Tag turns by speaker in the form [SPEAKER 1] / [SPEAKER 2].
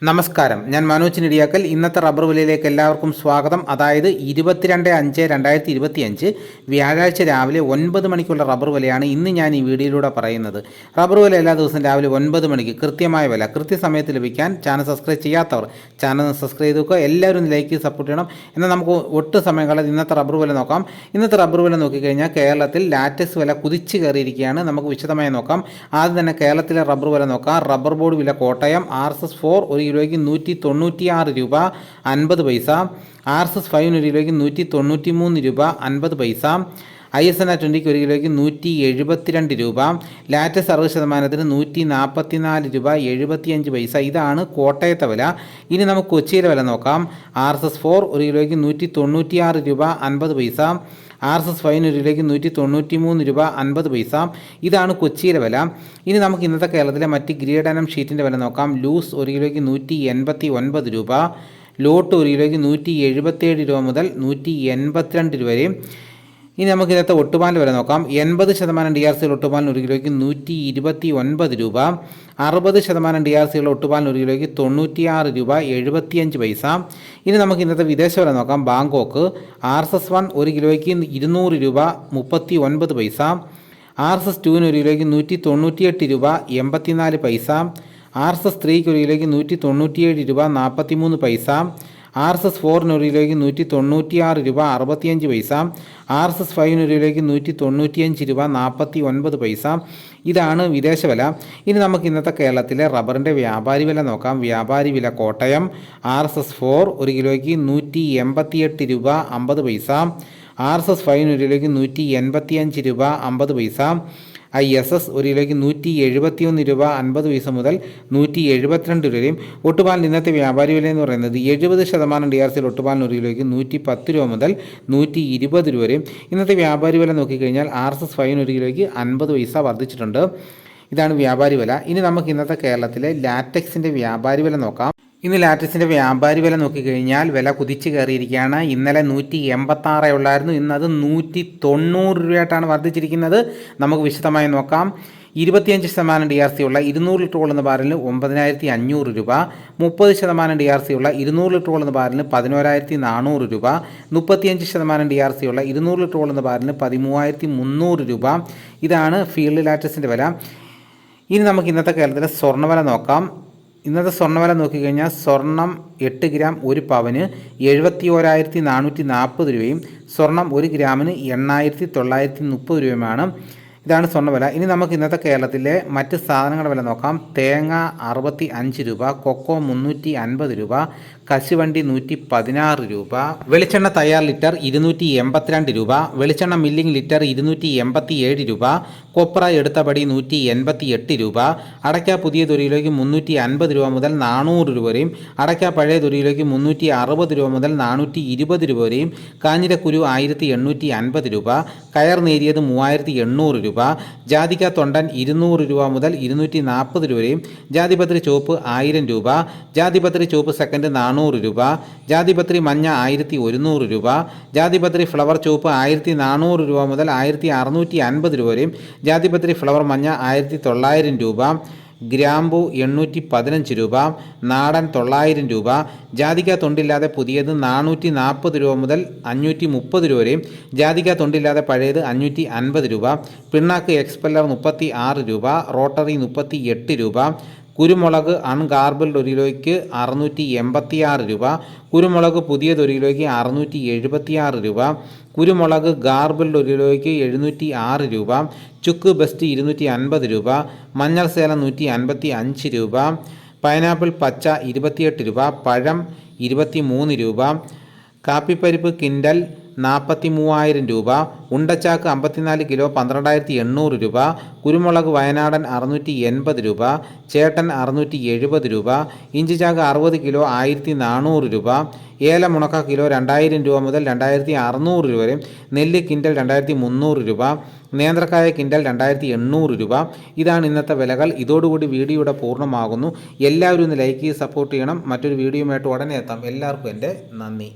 [SPEAKER 1] നമസ്കാരം, ഞാൻ മനോജ് നെടിയാക്കൽ. ഇന്നത്തെ റബ്ബർ വിലയിലേക്ക് എല്ലാവർക്കും സ്വാഗതം. അതായത് 22/5/2025 വ്യാഴാഴ്ച രാവിലെ 9 മണിക്കുള്ള റബ്ബർ വിലയാണ് ഇന്ന് ഞാൻ ഈ വീഡിയോയിലൂടെ പറയുന്നത്. റബ്ബർ വില എല്ലാ ദിവസവും രാവിലെ 9 മണിക്ക് കൃത്യമായ വില കൃത്യസമയത്ത് ലഭിക്കാൻ ചാനൽ സബ്സ്ക്രൈബ് ചെയ്യാത്തവർ ചാനൽ സബ്സ്ക്രൈബ് ചെയ്ത് നോക്കുക. എല്ലാവരും ലൈക്ക് സപ്പോർട്ട് ചെയ്യണം. എന്നാൽ നമുക്ക് ഒട്ടും സമയം കളയാതെ ഇന്നത്തെ റബ്ബർ വില നോക്കാം. ഇന്നത്തെ റബ്ബർ വില നോക്കിക്കഴിഞ്ഞാൽ കേരളത്തിൽ ലാറ്റക്സ് വില കുതിച്ച് കയറിയിരിക്കുകയാണ്. നമുക്ക് വിശദമായി നോക്കാം. ആദ്യം തന്നെ കേരളത്തിലെ റബ്ബർ വില നോക്കാം. റബ്ബർ ബോർഡ് വില കോട്ടയം RSS4 ഒരു കിലോയ്ക്ക് 196 രൂപ 50 പൈസ. RSS 5 ഒരു കിലോയ്ക്ക് 193 രൂപ 50 പൈസ. ISNA 20 ഒരു കിലോയ്ക്ക് 172 രൂപ. ലാറ്റക്സ് 60% 144 രൂപ 75 പൈസ. ഇതാണ് കോട്ടയത്തെ വില. ഇനി നമുക്ക് കൊച്ചിയിലെ വില നോക്കാം. RSS4 ഒരു കിലോയ്ക്ക് 196 രൂപ 50 പൈസ. RSS 5 ഒരു കിലോയ്ക്ക് 193 രൂപ 50 പൈസ. ഇതാണ് കൊച്ചിയിലെ വില. ഇനി നമുക്ക് ഇന്നത്തെ കേരളത്തിലെ മറ്റ് ഗ്രേഡ് അനം ഷീറ്റിൻ്റെ വില നോക്കാം. ലൂസ് ഒരു കിലോയ്ക്ക് 189 രൂപ. ലോട്ട് ഒരു കിലോയ്ക്ക് 177 രൂപ മുതൽ 182 രൂപ വരെയും. ഇനി നമുക്ക് ഇന്നത്തെ ഒട്ടുപാലിൻ്റെ വില നോക്കാം. 80% DRC ഒട്ടുപാലിന് ഒരു കിലോയ്ക്ക് 129 രൂപ. 60% DRC ഒട്ടുപാലിന് ഒരു കിലോയ്ക്ക് 96 രൂപ 75 പൈസ. ഇനി നമുക്ക് ഇന്നത്തെ വിദേശ വില നോക്കാം. ബാങ്കോക്ക് RSS 1 ഒരു കിലോയ്ക്ക് 200 രൂപ 39 പൈസ. RSS 2 ഒരു കിലോയ്ക്ക് 198 രൂപ 84 പൈസ. RSS 3 ഒരു കിലോയ്ക്ക് 197 രൂപ 43 പൈസ. RSS 4 ഒരു കിലോയ്ക്ക് 196 രൂപ 65 പൈസ. RSS 5 ഒരു കിലോയ്ക്ക് 195 രൂപ 49 പൈസ. ഇതാണ് വിദേശ വില. ഇനി നമുക്ക് ഇന്നത്തെ കേരളത്തിലെ റബ്ബറിൻ്റെ വ്യാപാരി വില നോക്കാം. വ്യാപാരി വില കോട്ടയം RSS 4 ഒരു കിലോയ്ക്ക് 188 രൂപ 50 പൈസ. RSS 5 ഒരു കിലോയ്ക്ക് 185 രൂപ 50 പൈസ. ISS ഒരു കിലോയ്ക്ക് 171 രൂപ 50 പൈസ മുതൽ 172 രൂപയും. ഒട്ടുപാലിന് ഇന്നത്തെ വ്യാപാരി വില എന്ന് പറയുന്നത് 70% DRC ഒട്ടുപാലിന് ഒരു കിലോയ്ക്ക് 110 രൂപ മുതൽ 120 രൂപ വരെയും. ഇന്നത്തെ വ്യാപാരി വില നോക്കിക്കഴിഞ്ഞാൽ RSS 5 ഒരു കിലോയ്ക്ക് 50 പൈസ വർദ്ധിച്ചിട്ടുണ്ട്. ഇതാണ് വ്യാപാരി വില. ഇനി നമുക്ക് ഇന്നത്തെ കേരളത്തിലെ ലാറ്റക്സിൻ്റെ വ്യാപാരി വില നോക്കാം. ഇന്ന് ലാറ്റക്സിൻ്റെ വ്യാപാരി വില നോക്കിക്കഴിഞ്ഞാൽ വില കുതിച്ച് കയറിയിരിക്കുകയാണ്. ഇന്നലെ 186 ഉള്ളായിരുന്നു. ഇന്നത് 190 രൂപയായിട്ടാണ് വർദ്ധിച്ചിരിക്കുന്നത്. നമുക്ക് വിശദമായി നോക്കാം. 25% DRC ഉള്ള 200 ലിറ്റർ കൊള്ളുന്ന ബാരലിന് 9500 രൂപ. 30% DRC ഉള്ള 200 ലിറ്റർ കൊള്ളുന്ന ബാരലിന് 11400 രൂപ. 35% DRC ഉള്ള 200 ലിറ്റർ കൊള്ളുന്ന ബാരലിന് 13300 രൂപ. ഇതാണ് ഫീൽഡ് ലാറ്റക്സിൻ്റെ വില. ഇനി നമുക്ക് ഇന്നത്തെ കേരളത്തിലെ സ്വർണ്ണവില നോക്കാം. ഇന്നത്തെ സ്വർണ്ണവില നോക്കിക്കഴിഞ്ഞാൽ സ്വർണം 8 ഗ്രാം 1 പവന് 71,440 രൂപയും സ്വർണം 1 ഗ്രാമിന് 8,930 രൂപയുമാണ്. ഇതാണ് സ്വർണ്ണവില. ഇനി നമുക്ക് ഇന്നത്തെ കേരളത്തിലെ മറ്റ് സാധനങ്ങളുടെ വില നോക്കാം. തേങ്ങ 65 രൂപ, കൊക്കോ 350 രൂപ, കശുവണ്ടി 116 രൂപ, വെളിച്ചെണ്ണ തയ്യാർ ലിറ്റർ 282 രൂപ, വെളിച്ചെണ്ണ മില്ലിംഗ് ലിറ്റർ 287 രൂപ, കൊപ്ര എടുത്തപടി 188 രൂപ, അടയ്ക്ക പുതിയ തൊരിയിലേക്ക് 350 രൂപ മുതൽ 400 രൂപ വരെയും, അടയ്ക്ക പഴയ തൊരിയിലേക്ക് 360 രൂപ മുതൽ 420 രൂപ വരെയും, കാഞ്ഞിരക്കുരു 1850 രൂപ, കയർ നേരിയത് 3800 രൂപ, ജാതിക്ക തൊണ്ടൻ 200 രൂപ മുതൽ 240 രൂപ വരെയും, ജാതിപത്രി ചുവപ്പ് 1000 രൂപ, ജാതിപത്രി ചുവപ്പ് സെക്കൻഡ് 400 രൂപ, ജാതിപത്രി മഞ്ഞ 1100 രൂപ, ജാതിപത്രി ഫ്ലവർ ചുവപ്പ് 1400 രൂപ മുതൽ 1650 രൂപ വരെയും, ജാതിപത്രി ഫ്ലവർ മഞ്ഞ 1900 രൂപ, ഗ്രാമ്പു 815 രൂപ, നാടൻ 900 രൂപ, ജാതിക്ക തൊണ്ടില്ലാതെ പുതിയത് 440 രൂപ മുതൽ 530 രൂപ വരെയും, ജാതിക്ക തൊണ്ടില്ലാതെ പഴയത് 550 രൂപ, പിണ്ണാക്ക് എക്സ്പെല്ലർ 36 രൂപ, റോട്ടറി 38 രൂപ, കുരുമുളക് അൺഗാർബിൾഡ് 1 കിലോയ്ക്ക് 686 രൂപ, കുരുമുളക് പുതിയത് 1 കിലോയ്ക്ക് 676 രൂപ, കുരുമുളക് ഗാർബിൾഡ് 1 കിലോയ്ക്ക് 706 രൂപ, ചുക്ക് ബെസ്റ്റ് 250 രൂപ, മഞ്ഞൾ സേലം 155 രൂപ, പൈനാപ്പിൾ പച്ച 28 രൂപ, പഴം 23 രൂപ, കാപ്പിപ്പരിപ്പ് കിൻഡൽ 43,000 രൂപ, ഉണ്ടച്ചാക്ക് 54 കിലോ 12,800 രൂപ, കുരുമുളക് വയനാടൻ 680 രൂപ, ചേട്ടൻ 670 രൂപ, ഇഞ്ചിച്ചാക്ക് 60 കിലോ 1400 രൂപ, ഏലം ഉണക്ക കിലോ 2000 രൂപ മുതൽ 2600 രൂപ വരെ, നെല്ല് കിൻഡൽ 2300 രൂപ, നേന്ത്രക്കായ കിൻഡൽ 2800 രൂപ. ഇതാണ് ഇന്നത്തെ വിലകൾ. ഇതോടുകൂടി വീഡിയോയുടെ പൂർണ്ണമാകുന്നു. എല്ലാവരും ഒന്ന് ലൈക്ക് ചെയ്ത് സപ്പോർട്ട് ചെയ്യണം. മറ്റൊരു വീഡിയോയുമായിട്ട് ഉടനെ എത്താം. എല്ലാവർക്കും എൻ്റെ നന്ദി.